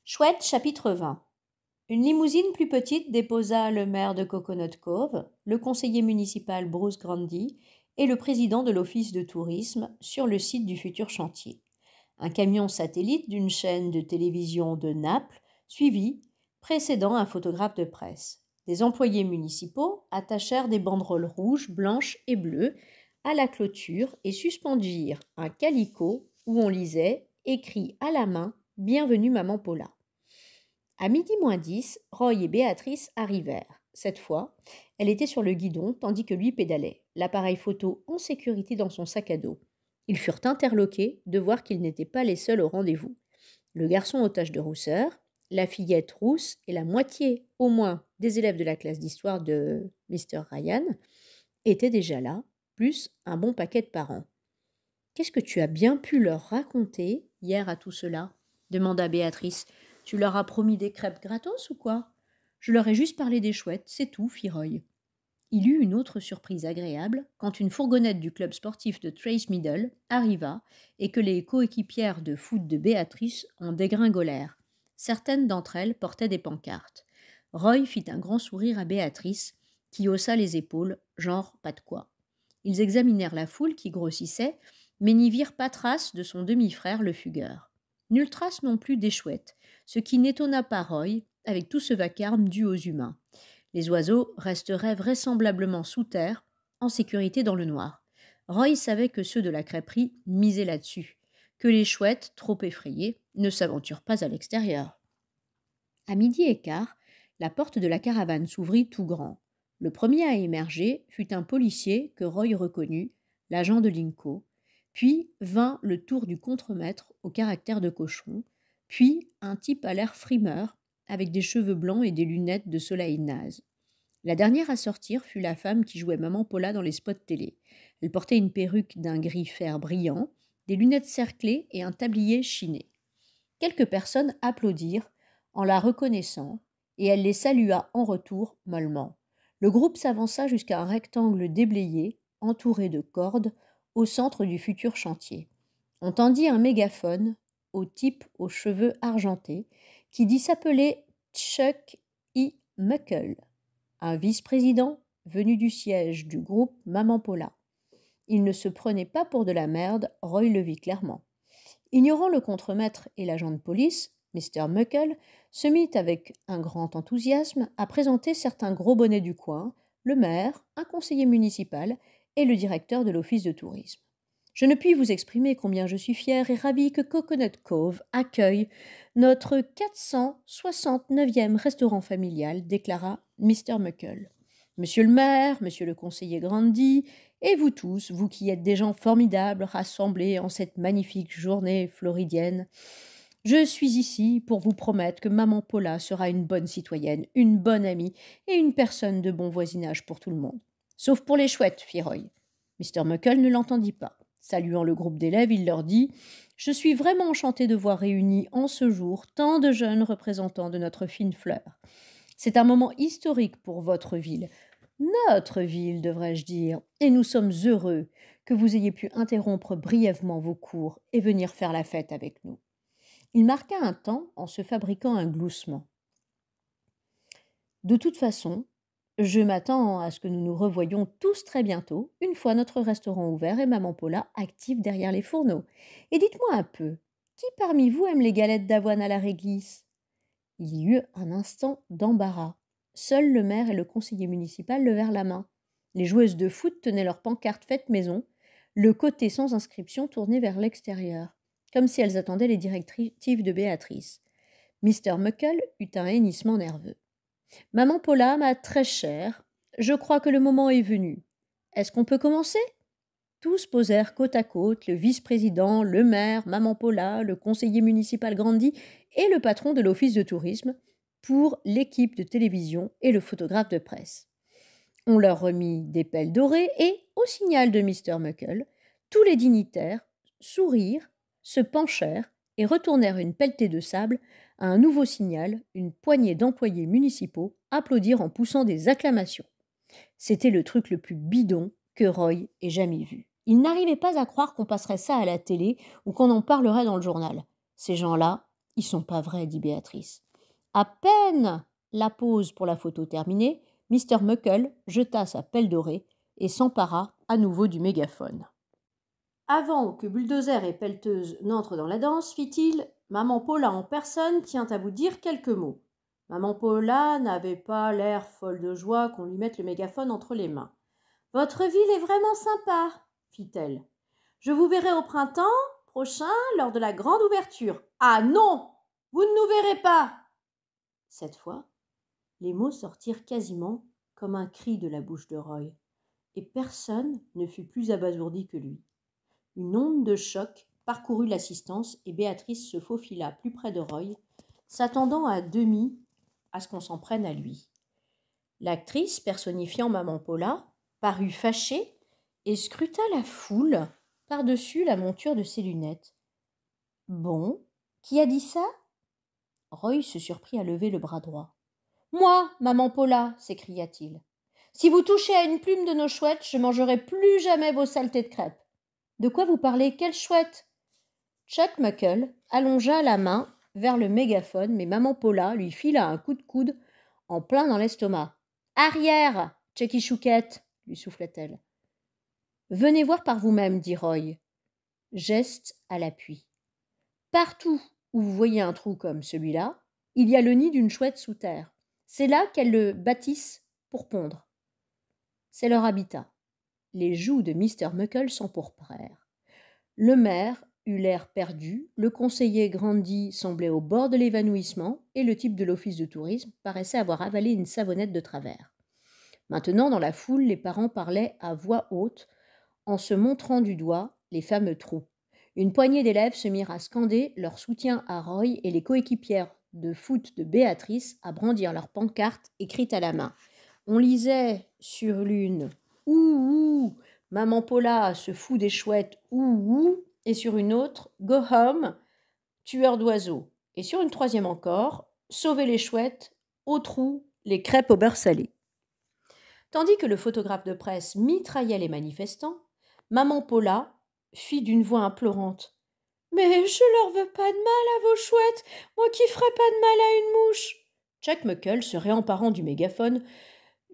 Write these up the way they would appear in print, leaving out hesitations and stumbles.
Chouette, chapitre 20. Une limousine plus petite déposa le maire de Coconut Cove, le conseiller municipal Bruce Grundy et le président de l'office de tourisme sur le site du futur chantier. Un camion satellite d'une chaîne de télévision de Naples suivit, précédant un photographe de presse. Des employés municipaux attachèrent des banderoles rouges, blanches et bleues à la clôture et suspendirent un calicot où on lisait, écrit à la main, Bienvenue Maman Paula. À midi moins 10, Roy et Béatrice arrivèrent. Cette fois, elle était sur le guidon tandis que lui pédalait, l'appareil photo en sécurité dans son sac à dos. Ils furent interloqués de voir qu'ils n'étaient pas les seuls au rendez-vous. Le garçon aux taches de rousseur, la fillette rousse et la moitié, au moins, des élèves de la classe d'histoire de Mr. Ryan étaient déjà là, plus un bon paquet de parents. « Qu'est-ce que tu as bien pu leur raconter hier à tout cela ?» demanda Béatrice. « Tu leur as promis des crêpes gratos ou quoi ?»« Je leur ai juste parlé des chouettes, c'est tout, » fit Roy. Il eut une autre surprise agréable quand une fourgonnette du club sportif de Trace Middle arriva et que les coéquipières de foot de Béatrice en dégringolèrent. Certaines d'entre elles portaient des pancartes. Roy fit un grand sourire à Béatrice, qui haussa les épaules, genre pas de quoi. Ils examinèrent la foule qui grossissait, mais n'y virent pas trace de son demi-frère le fugueur. Nulle trace non plus des chouettes, ce qui n'étonna pas Roy avec tout ce vacarme dû aux humains. Les oiseaux resteraient vraisemblablement sous terre, en sécurité dans le noir. Roy savait que ceux de la crêperie misaient là-dessus, que les chouettes, trop effrayées, ne s'aventurent pas à l'extérieur. À midi et quart, la porte de la caravane s'ouvrit tout grand. Le premier à émerger fut un policier que Roy reconnut, l'agent de Linco, puis vint le tour du contremaître au caractère de cochon, puis un type à l'air frimeur, avec des cheveux blancs et des lunettes de soleil naze. La dernière à sortir fut la femme qui jouait Maman Paula dans les spots télé. Elle portait une perruque d'un gris fer brillant, des lunettes cerclées et un tablier chiné. Quelques personnes applaudirent en la reconnaissant, et elle les salua en retour mollement. Le groupe s'avança jusqu'à un rectangle déblayé, entouré de cordes, au centre du futur chantier. On tendit un mégaphone au type aux cheveux argentés, qui dit s'appeler Chuck E. Muckle, un vice-président venu du siège du groupe Maman Paula. Il ne se prenait pas pour de la merde, Roy le vit clairement. Ignorant le contremaître et l'agent de police, Mr. Muckle se mit avec un grand enthousiasme à présenter certains gros bonnets du coin, le maire, un conseiller municipal et le directeur de l'office de tourisme. Je ne puis vous exprimer combien je suis fier et ravi que Coconut Cove accueille notre 469e restaurant familial, déclara Mr. Muckle. Monsieur le maire, monsieur le conseiller Grundy, et vous tous, vous qui êtes des gens formidables rassemblés en cette magnifique journée floridienne, je suis ici pour vous promettre que Maman Paula sera une bonne citoyenne, une bonne amie et une personne de bon voisinage pour tout le monde. Sauf pour les chouettes, fit Roy. Mr. Muckle ne l'entendit pas. Saluant le groupe d'élèves, il leur dit « Je suis vraiment enchanté de voir réunis en ce jour tant de jeunes représentants de notre fine fleur. C'est un moment historique pour votre ville. Notre ville, devrais-je dire, et nous sommes heureux que vous ayez pu interrompre brièvement vos cours et venir faire la fête avec nous. » Il marqua un temps en se fabriquant un gloussement. « De toute façon, je m'attends à ce que nous nous revoyions tous très bientôt, une fois notre restaurant ouvert et Maman Paula active derrière les fourneaux. Et dites-moi un peu, qui parmi vous aime les galettes d'avoine à la réglisse ?» Il y eut un instant d'embarras. Seuls le maire et le conseiller municipal levèrent la main. Les joueuses de foot tenaient leurs pancartes faites maison, le côté sans inscription tourné vers l'extérieur, comme si elles attendaient les directives de Béatrice. Mr. Muckle eut un hennissement nerveux. « Maman Paula, ma très chère, je crois que le moment est venu. Est-ce qu'on peut commencer ?» Tous posèrent côte à côte, le vice-président, le maire, Maman Paula, le conseiller municipal Grundy et le patron de l'office de tourisme pour l'équipe de télévision et le photographe de presse. On leur remit des pelles dorées et, au signal de Mr. Muckle, tous les dignitaires sourirent, se penchèrent et retournèrent une pelletée de sable. À un nouveau signal, une poignée d'employés municipaux applaudirent en poussant des acclamations. C'était le truc le plus bidon que Roy ait jamais vu. Il n'arrivait pas à croire qu'on passerait ça à la télé ou qu'on en parlerait dans le journal. Ces gens-là, Ils sont pas vrais, dit Béatrice. À peine la pose pour la photo terminée, Mr. Muckle jeta sa pelle dorée et s'empara à nouveau du mégaphone. Avant que Bulldozer et Pelleteuse n'entrent dans la danse, fit-il, Maman Paula en personne tient à vous dire quelques mots. Maman Paula n'avait pas l'air folle de joie qu'on lui mette le mégaphone entre les mains. Votre ville est vraiment sympa, fit-elle. Je vous verrai au printemps prochain lors de la grande ouverture. Ah non, vous ne nous verrez pas. Cette fois, les mots sortirent quasiment comme un cri de la bouche de Roy, et personne ne fut plus abasourdi que lui. Une onde de choc parcourut l'assistance et Béatrice se faufila plus près de Roy, s'attendant à demi à ce qu'on s'en prenne à lui. L'actrice, personnifiant Maman Paula, parut fâchée et scruta la foule par-dessus la monture de ses lunettes. « Bon, qui a dit ça ?» Roy se surprit à lever le bras droit. « Moi, Maman Paula !» s'écria-t-il. « Si vous touchez à une plume de nos chouettes, je mangerai plus jamais vos saletés de crêpes. »« De quoi vous parlez? Quelle chouette ?» Chuck Muckle allongea la main vers le mégaphone, mais Maman Paula lui fila un coup de coude en plein dans l'estomac. « Arrière, Chucky Chouquette !» lui souffla-t-elle. « Venez voir par vous-même, dit Roy. Geste à l'appui. Partout où vous voyez un trou comme celui-là, il y a le nid d'une chouette sous terre. C'est là qu'elles le bâtissent pour pondre. C'est leur habitat. » Les joues de Mr. Muckle s'empourprèrent. Le maire eut l'air perdu, le conseiller Grandy semblait au bord de l'évanouissement et le type de l'office de tourisme paraissait avoir avalé une savonnette de travers. Maintenant, dans la foule, les parents parlaient à voix haute en se montrant du doigt les fameux trous. Une poignée d'élèves se mirent à scander leur soutien à Roy et les coéquipières de foot de Béatrice à brandir leurs pancartes écrites à la main. On lisait sur l'une « Ouh, Maman Paula se fout des chouettes, ouh !» et sur une autre « Go home, tueur d'oiseaux !» et sur une troisième encore « Sauvez les chouettes, au trou, les crêpes au beurre salé !» Tandis que le photographe de presse mitraillait les manifestants, Maman Paula fit d'une voix implorante. « Mais je leur veux pas de mal à vos chouettes, moi qui ferai pas de mal à une mouche !» Chuck Muckle, se réemparant du mégaphone,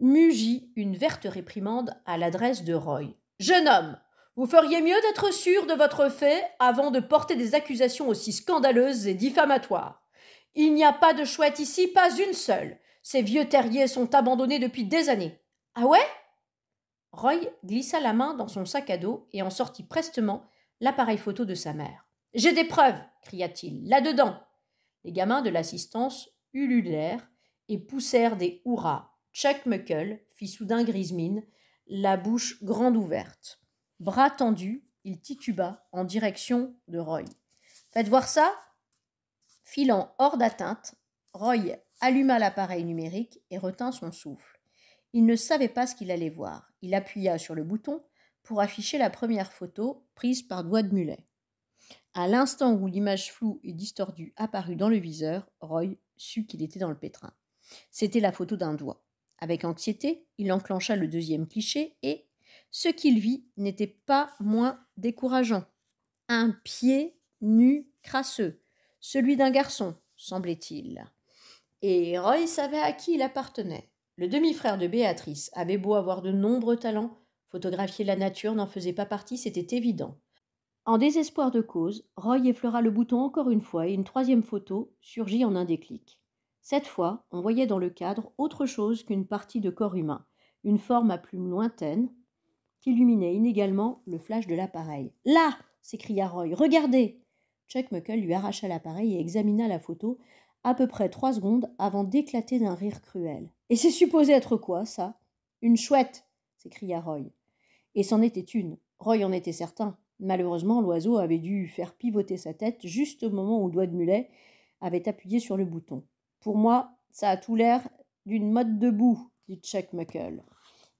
mugit une verte réprimande à l'adresse de Roy. « Jeune homme, vous feriez mieux d'être sûr de votre fait avant de porter des accusations aussi scandaleuses et diffamatoires. Il n'y a pas de chouette ici, pas une seule. Ces vieux terriers sont abandonnés depuis des années. »« Ah ouais ?» Roy glissa la main dans son sac à dos et en sortit prestement l'appareil photo de sa mère. « J'ai des preuves !» cria-t-il. « Là-dedans !» Les gamins de l'assistance ululèrent et poussèrent des hurrahs. Chuck Muckle fit soudain grise mine, la bouche grande ouverte. Bras tendu, il tituba en direction de Roy. « Faites voir ça ?» Filant hors d'atteinte, Roy alluma l'appareil numérique et retint son souffle. Il ne savait pas ce qu'il allait voir. Il appuya sur le bouton pour afficher la première photo prise par doigt de mulet. À l'instant où l'image floue et distordue apparut dans le viseur, Roy sut qu'il était dans le pétrin. C'était la photo d'un doigt. Avec anxiété, il enclencha le deuxième cliché et ce qu'il vit n'était pas moins décourageant. Un pied nu crasseux, celui d'un garçon, semblait-il. Et Roy savait à qui il appartenait. Le demi-frère de Béatrice avait beau avoir de nombreux talents, photographier la nature n'en faisait pas partie, c'était évident. En désespoir de cause, Roy effleura le bouton encore une fois et une troisième photo surgit en un déclic. Cette fois, on voyait dans le cadre autre chose qu'une partie de corps humain, une forme à plumes lointaines qu'illuminait inégalement le flash de l'appareil. « Là !» s'écria Roy. « Regardez !» Chuck Muckle lui arracha l'appareil et examina la photo à peu près 3 secondes avant d'éclater d'un rire cruel. « Et c'est supposé être quoi, ça ?»« Une chouette !» s'écria Roy. Et c'en était une. Roy en était certain. Malheureusement, l'oiseau avait dû faire pivoter sa tête juste au moment où Doigt de Mulet avait appuyé sur le bouton. « Pour moi, ça a tout l'air d'une motte debout, » dit Chuck Muckle.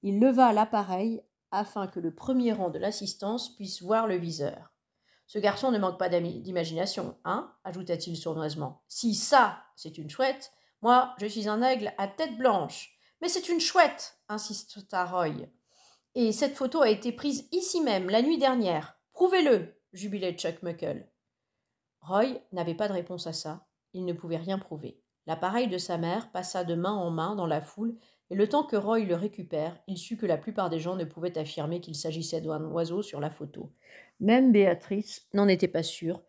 Il leva l'appareil afin que le premier rang de l'assistance puisse voir le viseur. « Ce garçon ne manque pas d'imagination, hein ?» ajouta-t-il sournoisement. « Si ça, c'est une chouette, moi, je suis un aigle à tête blanche. »« Mais c'est une chouette !» insista Roy. « Et cette photo a été prise ici même, la nuit dernière. Prouvez-le !» jubilait Chuck Muckle. Roy n'avait pas de réponse à ça, il ne pouvait rien prouver. L'appareil de sa mère passa de main en main dans la foule, et le temps que Roy le récupère, il sut que la plupart des gens ne pouvaient affirmer qu'il s'agissait d'un oiseau sur la photo. Même Béatrice n'en était pas sûre,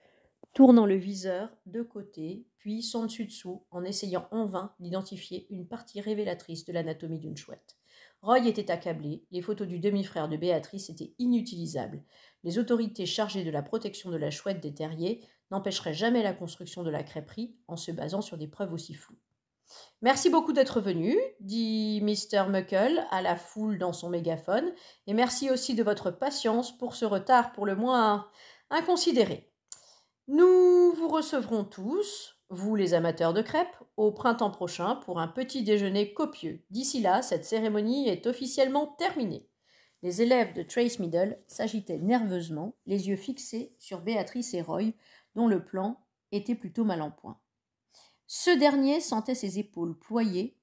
tournant le viseur de côté, puis son dessus-dessous, en essayant en vain d'identifier une partie révélatrice de l'anatomie d'une chouette. Roy était accablé, les photos du demi-frère de Béatrice étaient inutilisables. Les autorités chargées de la protection de la chouette des terriers n'empêcheraient jamais la construction de la crêperie en se basant sur des preuves aussi floues. Merci beaucoup d'être venu, dit Mr. Muckle à la foule dans son mégaphone, et merci aussi de votre patience pour ce retard pour le moins inconsidéré. Nous vous recevrons tous, vous les amateurs de crêpes, au printemps prochain pour un petit déjeuner copieux. D'ici là, cette cérémonie est officiellement terminée. Les élèves de Trace Middle s'agitaient nerveusement, les yeux fixés sur Béatrice et Roy, dont le plan était plutôt mal en point. Ce dernier sentait ses épaules ployer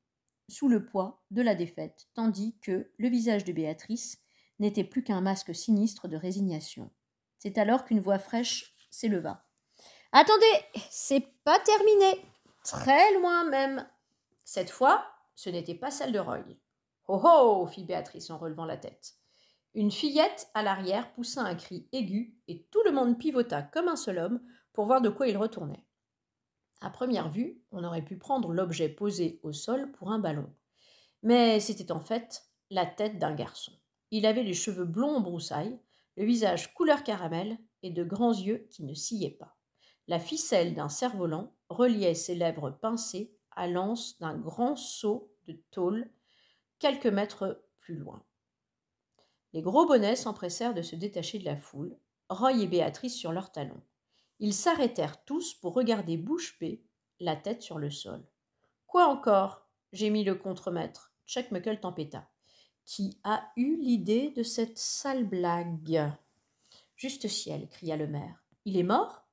sous le poids de la défaite, tandis que le visage de Béatrice n'était plus qu'un masque sinistre de résignation. C'est alors qu'une voix fraîche s'éleva. « Attendez, c'est pas terminé, très loin même. » Cette fois, ce n'était pas celle de Roy. « Oh oh !» fit Béatrice en relevant la tête. Une fillette à l'arrière poussa un cri aigu et tout le monde pivota comme un seul homme pour voir de quoi il retournait. À première vue, on aurait pu prendre l'objet posé au sol pour un ballon. Mais c'était en fait la tête d'un garçon. Il avait les cheveux blonds en broussailles, le visage couleur caramel et de grands yeux qui ne sillaient pas. La ficelle d'un cerf-volant reliait ses lèvres pincées à l'anse d'un grand seau de tôle quelques mètres plus loin. Les gros bonnets s'empressèrent de se détacher de la foule, Roy et Béatrice sur leurs talons. Ils s'arrêtèrent tous pour regarder bouche bée, la tête sur le sol. « Quoi encore » gémit le contremaître. Chuck Muckle tempêta. « Qui a eu l'idée de cette sale blague ?»« Juste ciel » cria le maire. « Il est mort ?»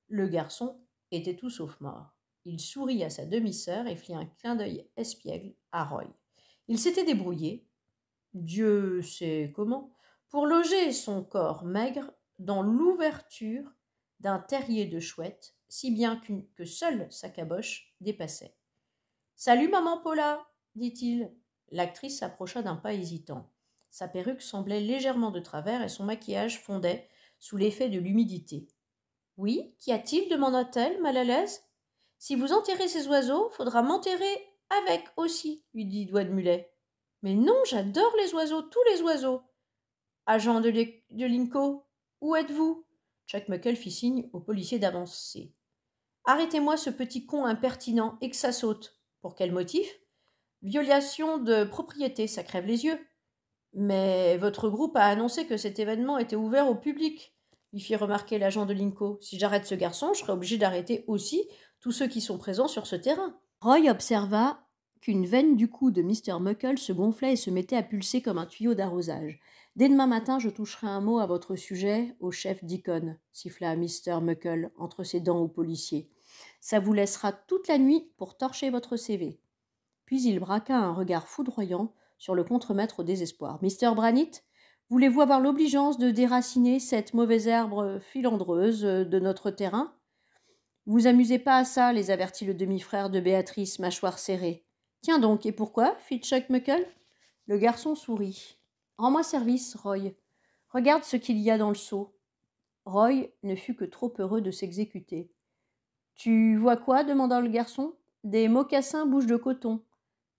Le garçon était tout sauf mort. Il sourit à sa demi-sœur et fit un clin d'œil espiègle à Roy. Il s'était débrouillé, Dieu sait comment, pour loger son corps maigre dans l'ouverture d'un terrier de chouette, si bien que seule sa caboche dépassait. « Salut, maman Paula !» dit-il. L'actrice s'approcha d'un pas hésitant. Sa perruque semblait légèrement de travers et son maquillage fondait sous l'effet de l'humidité. « Oui, qu'y a-t-il » demanda-t-elle, mal à l'aise. « Si vous enterrez ces oiseaux, faudra m'enterrer avec aussi, lui dit Doigt de Mulet. Mais non, j'adore les oiseaux, tous les oiseaux. Agent de Linco, où êtes-vous ? Chuck Muckle fit signe au policier d'avancer. Arrêtez-moi ce petit con impertinent et que ça saute. Pour quel motif ? Violation de propriété, ça crève les yeux. Mais votre groupe a annoncé que cet événement était ouvert au public, lui fit remarquer l'agent de Linco. Si j'arrête ce garçon, je serai obligé d'arrêter aussi tous ceux qui sont présents sur ce terrain. Roy observa qu'une veine du cou de Mr. Muckle se gonflait et se mettait à pulser comme un tuyau d'arrosage. « Dès demain matin, je toucherai un mot à votre sujet au chef Deacon, » siffla Mr. Muckle entre ses dents au policier. « Ça vous laissera toute la nuit pour torcher votre CV. » Puis il braqua un regard foudroyant sur le contremaître au désespoir. « Mr. Branitt, voulez-vous avoir l'obligeance de déraciner cette mauvaise herbe filandreuse de notre terrain ? » « Vous amusez pas à ça, les avertit le demi-frère de Béatrice, mâchoire serrée. « Tiens donc, et pourquoi ?» fit Chuck Muckle. Le garçon sourit. « Rends-moi service, Roy. Regarde ce qu'il y a dans le seau. » Roy ne fut que trop heureux de s'exécuter. « Tu vois quoi ?» demanda le garçon. « Des mocassins bouche de coton, »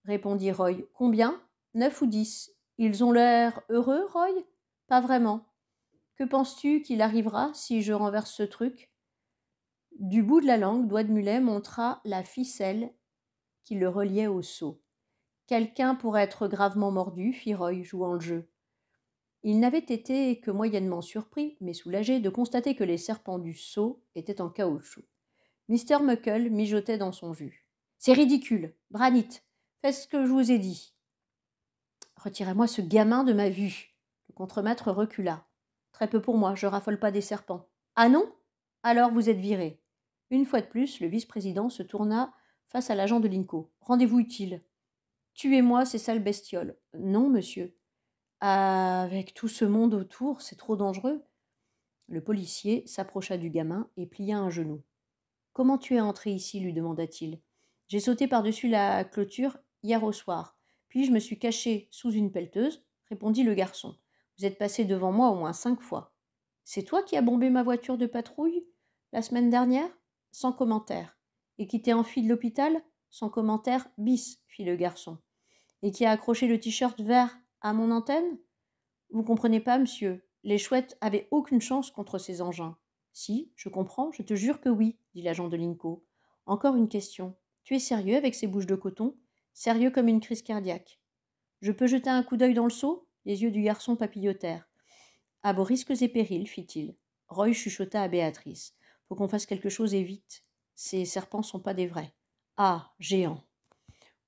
répondit Roy. « Combien ? 9 ou 10. Ils ont l'air heureux, Roy ? Pas vraiment. Que penses-tu qu'il arrivera si je renverse ce truc ? » Du bout de la langue, Doigt de Mulet montra la ficelle qui le reliait au seau. « Quelqu'un pourrait être gravement mordu, » fit Roy, jouant le jeu. Il n'avait été que moyennement surpris, mais soulagé de constater que les serpents du seau étaient en caoutchouc. Mr. Muckle mijotait dans son jus. « C'est ridicule. Branitt, faites ce que je vous ai dit. »« Retirez-moi ce gamin de ma vue. » Le contremaître recula. « Très peu pour moi, je raffole pas des serpents. »« Ah non ? Alors vous êtes viré. » Une fois de plus, le vice-président se tourna face à l'agent de Linco. « Rendez-vous utile. »« Tuez-moi ces sales bestioles. »« Non, monsieur. »« Avec tout ce monde autour, c'est trop dangereux. » Le policier s'approcha du gamin et plia un genou. Comment tu es entré ici lui demanda-t-il. J'ai sauté par-dessus la clôture hier au soir, puis je me suis caché sous une pelleteuse, répondit le garçon. Vous êtes passé devant moi au moins 5 fois. C'est toi qui as bombé ma voiture de patrouille la semaine dernière? Sans commentaire. Et qui t'es enfui de l'hôpital? Sans commentaire, bis, fit le garçon. Et qui a accroché le t-shirt vert à mon antenne? Vous comprenez pas, monsieur. Les chouettes avaient aucune chance contre ces engins. Si, je comprends, je te jure que oui, dit l'agent de Linco. Encore une question. Tu es sérieux avec ces bouches de coton? Sérieux comme une crise cardiaque. Je peux jeter un coup d'œil dans le seau? Les yeux du garçon papillotèrent. À vos risques et périls, fit-il. Roy chuchota à Béatrice. Faut qu'on fasse quelque chose et vite. Ces serpents sont pas des vrais. Ah, géant.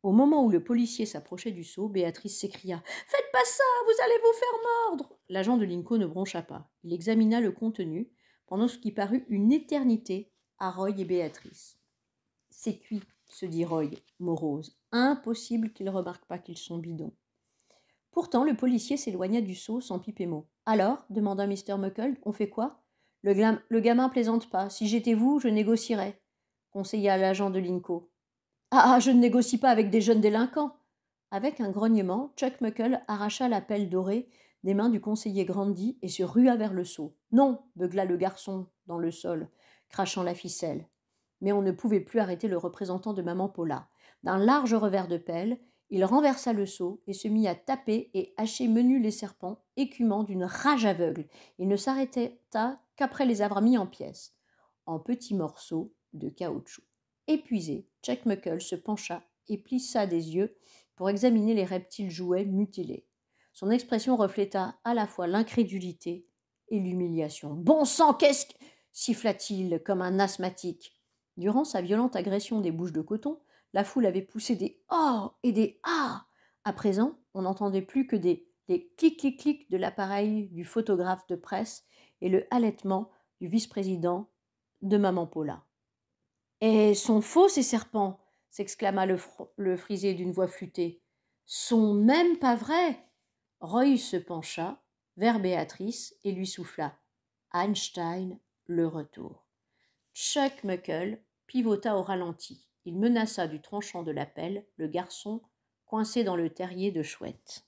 Au moment où le policier s'approchait du seau, Béatrice s'écria. Faites pas ça, vous allez vous faire mordre. L'agent de Linco ne broncha pas. Il examina le contenu, pendant ce qui parut une éternité à Roy et Béatrice. C'est cuit, se dit Roy, morose. Impossible qu'il remarque pas qu'ils sont bidons. Pourtant, le policier s'éloigna du seau sans piper mot. Alors, demanda Mr. Muckle, on fait quoi? Le gamin plaisante pas. Si j'étais vous, je négocierais, conseilla l'agent de Linco. Ah, je ne négocie pas avec des jeunes délinquants. Avec un grognement, Chuck Muckle arracha la pelle dorée des mains du conseiller Grandy et se rua vers le seau. Non, beugla le garçon dans le sol, crachant la ficelle. Mais on ne pouvait plus arrêter le représentant de maman Paula. D'un large revers de pelle, il renversa le seau et se mit à taper et hacher menus les serpents, écumant d'une rage aveugle. Il ne s'arrêta qu'après les avoir mis en pièces, en petits morceaux de caoutchouc. Épuisé, Chuck Muckle se pencha et plissa des yeux pour examiner les reptiles jouets mutilés. Son expression refléta à la fois l'incrédulité et l'humiliation. Bon sang, qu'est-ce que... siffla-t-il comme un asthmatique. Durant sa violente agression des bouches de coton, la foule avait poussé des « oh » et des « ah ». À présent, on n'entendait plus que des clics-clics-clics de l'appareil du photographe de presse et le halètement du vice-président de maman Paula. « Eh, sont faux ces serpents !» s'exclama le frisé d'une voix flûtée. « Sont même pas vrais !» Roy se pencha vers Béatrice et lui souffla. Einstein, le retour. Chuck Muckle pivota au ralenti. Il menaça du tranchant de la pelle le garçon coincé dans le terrier de chouette.